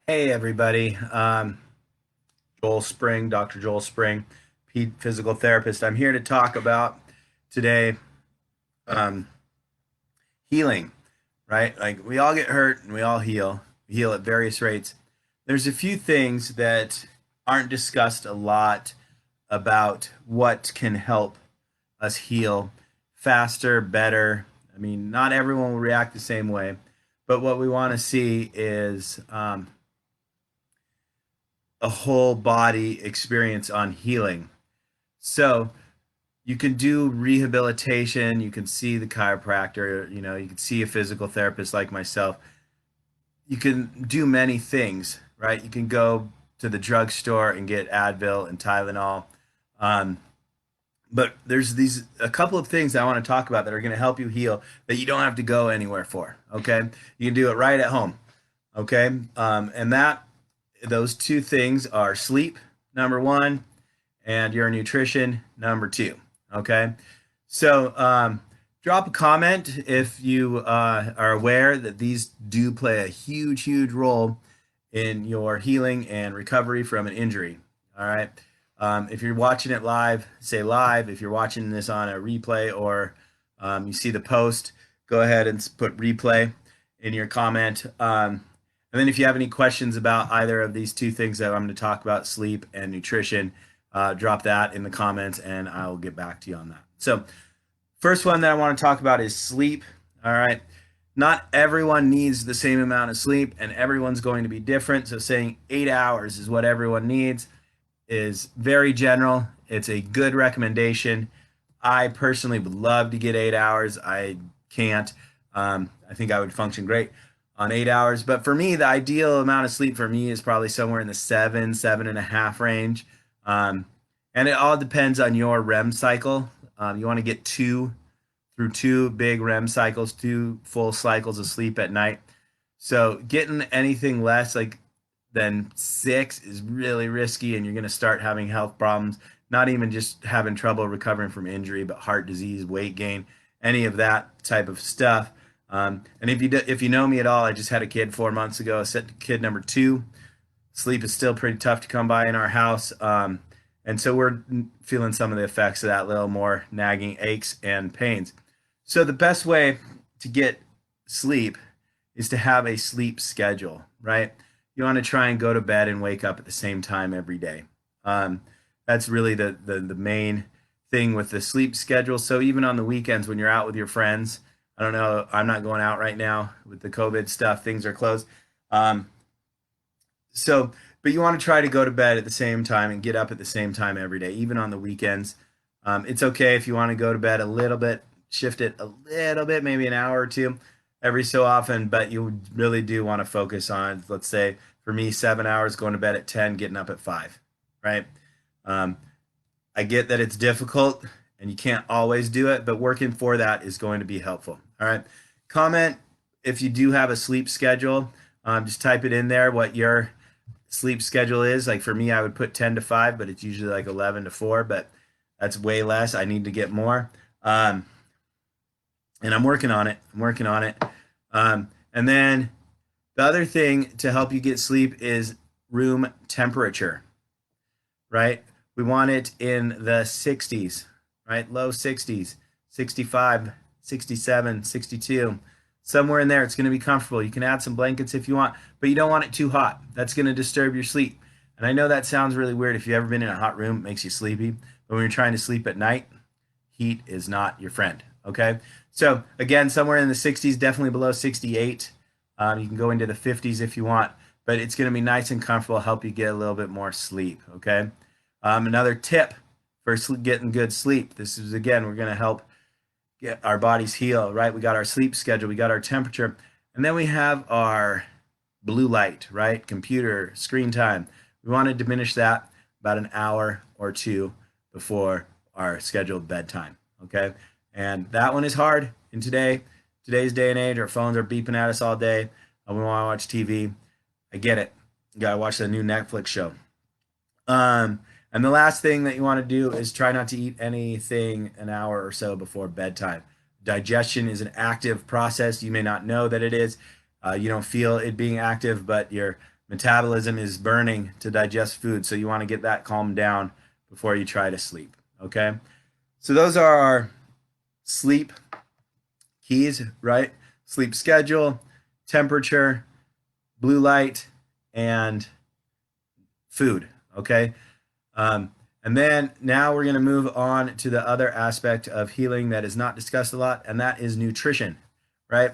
Hey everybody, Joel Spring, Dr. Joel Spring, physical therapist. I'm here to talk about today um, healing, right? Like we all get hurt and we all heal. We heal at various rates. There's a few things that aren't discussed a lot about what can help us heal faster, better. I mean, not everyone will react the same way, but what we want to see is a whole body experience on healing. So you can do rehabilitation, you can see the chiropractor, you can see a physical therapist like myself. You can do many things, right? You can go to the drugstore and get Advil and Tylenol. Um, but there's these a couple of things I want to talk about that are going to help you heal that you don't have to go anywhere for. Okay, you can do it right at home. Okay, and that those two things are sleep, number one, and your nutrition, number two. Okay, so drop a comment if you are aware that these do play a huge, huge role in your healing and recovery from an injury. All right. If you're watching it live, say live. If you're watching this on a replay or you see the post, go ahead and put replay in your comment. And then if you have any questions about either of these two things that I'm going to talk about, sleep and nutrition, drop that in the comments and I'll get back to you on that. So first one that I want to talk about is sleep. All right. Not everyone needs the same amount of sleep and everyone's going to be different. So saying 8 hours is what everyone needs is very general. It's a good recommendation. I personally would love to get 8 hours. I can't. I think I would function great on 8 hours. But for me, the ideal amount of sleep for me is probably somewhere in the 7.5 range. And it all depends on your REM cycle. You want to get two big REM cycles, two full cycles of sleep at night. So getting anything less than 6 is really risky, and you're going to start having health problems. Not even just having trouble recovering from injury, but heart disease, weight gain, any of that type of stuff. And if you know me at all, I just had a kid 4 months ago. I said kid number 2. Sleep is still pretty tough to come by in our house. And so we're feeling some of the effects of that, little more nagging aches and pains. So the best way to get sleep is to have a sleep schedule, right? You want to try and go to bed and wake up at the same time every day. That's really the main thing with the sleep schedule. So even on the weekends when you're out with your friends, I don't know, I'm not going out right now with the COVID stuff, things are closed. Um, but you want to try to go to bed at the same time and get up at the same time every day, even on the weekends. It's okay if you want to go to bed a little bit, shift it a little bit, maybe an hour or two every so often, but you really do want to focus on, let's say, for me, 7 hours, going to bed at 10, getting up at 5, right? Um, I get that it's difficult and you can't always do it, but working for that is going to be helpful. All right. Comment if you do have a sleep schedule. Just type it in there what your sleep schedule is. Like for me, I would put 10 to 5, but it's usually like 11 to 4, but that's way less. I need to get more. And I'm working on it. And then the other thing to help you get sleep is room temperature, right? We want it in the 60s, right? Low 60s, 65, 67, 62. Somewhere in there, it's going to be comfortable. You can add some blankets if you want, but you don't want it too hot. That's going to disturb your sleep. And I know that sounds really weird. If you've ever been in a hot room, it makes you sleepy. But when you're trying to sleep at night, heat is not your friend. Okay. So again, somewhere in the 60s, definitely below 68. You can go into the 50s if you want, but it's going to be nice and comfortable, help you get a little bit more sleep. Okay. Another tip for getting good sleep. This is, again, we're going to help get our bodies heal, right? We got our sleep schedule, we got our temperature, and then we have our blue light, right? Computer screen time. We want to diminish that about an hour or two before our scheduled bedtime. Okay. And that one is hard in today's day and age. Our phones are beeping at us all day. We want to watch TV. I get it. You got to watch the new Netflix show. And the last thing that you want to do is try not to eat anything an hour or so before bedtime. Digestion is an active process. You may not know that it is. You don't feel it being active, but your Metabolism is burning to digest food, so you want to get that calmed down before you try to sleep. Okay, so those are our sleep keys, right? Sleep schedule, temperature, blue light, and food. Okay, and then now we're going to move on to the other aspect of healing that is not discussed a lot, and that is nutrition, right?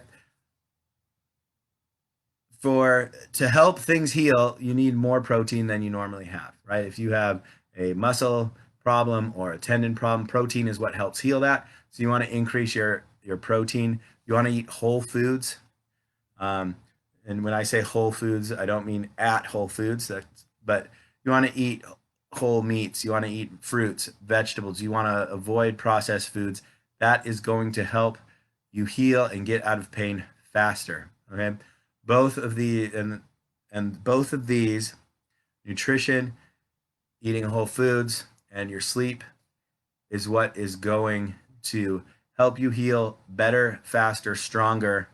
To help things heal, you need more protein than you normally have, right? If you have a muscle problem or a tendon problem, protein is what helps heal that. So you want to increase your protein. You want to eat whole foods. Um, and when I say whole foods, I don't mean at Whole Foods, but you want to eat whole meats. You want to eat fruits, vegetables. You want to avoid processed foods. That is going to help you heal and get out of pain faster. Okay, both of the and both of these, nutrition, eating whole foods, and your sleep, is what is going to help you heal better, faster, stronger,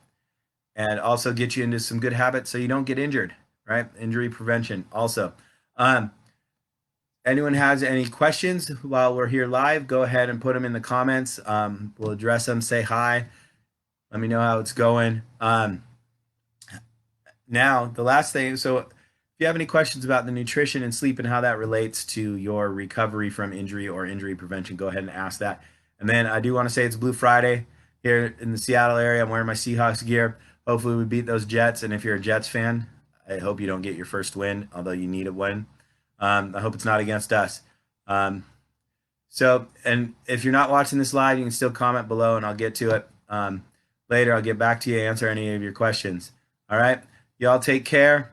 and also get you into some good habits so you don't get injured, right? Injury prevention also. Um, Anyone has any questions while we're here live, go ahead and put them in the comments. We'll address them, say hi. Let me know how it's going. Now, the last thing, so if you have any questions about the nutrition and sleep and how that relates to your recovery from injury or injury prevention, go ahead and ask that. And then I do want to say it's Blue Friday here in the Seattle area. I'm wearing my Seahawks gear. Hopefully we beat those Jets. And if you're a Jets fan, I hope you don't get your first win, although you need a win. I hope it's not against us. And if you're not watching this live, you can still comment below and I'll get to it later. I'll get back to you, answer any of your questions. All right. Y'all take care.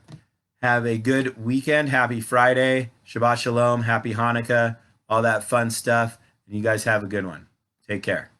Have a good weekend. Happy Friday. Shabbat Shalom. Happy Hanukkah. All that fun stuff. And you guys have a good one. Take care.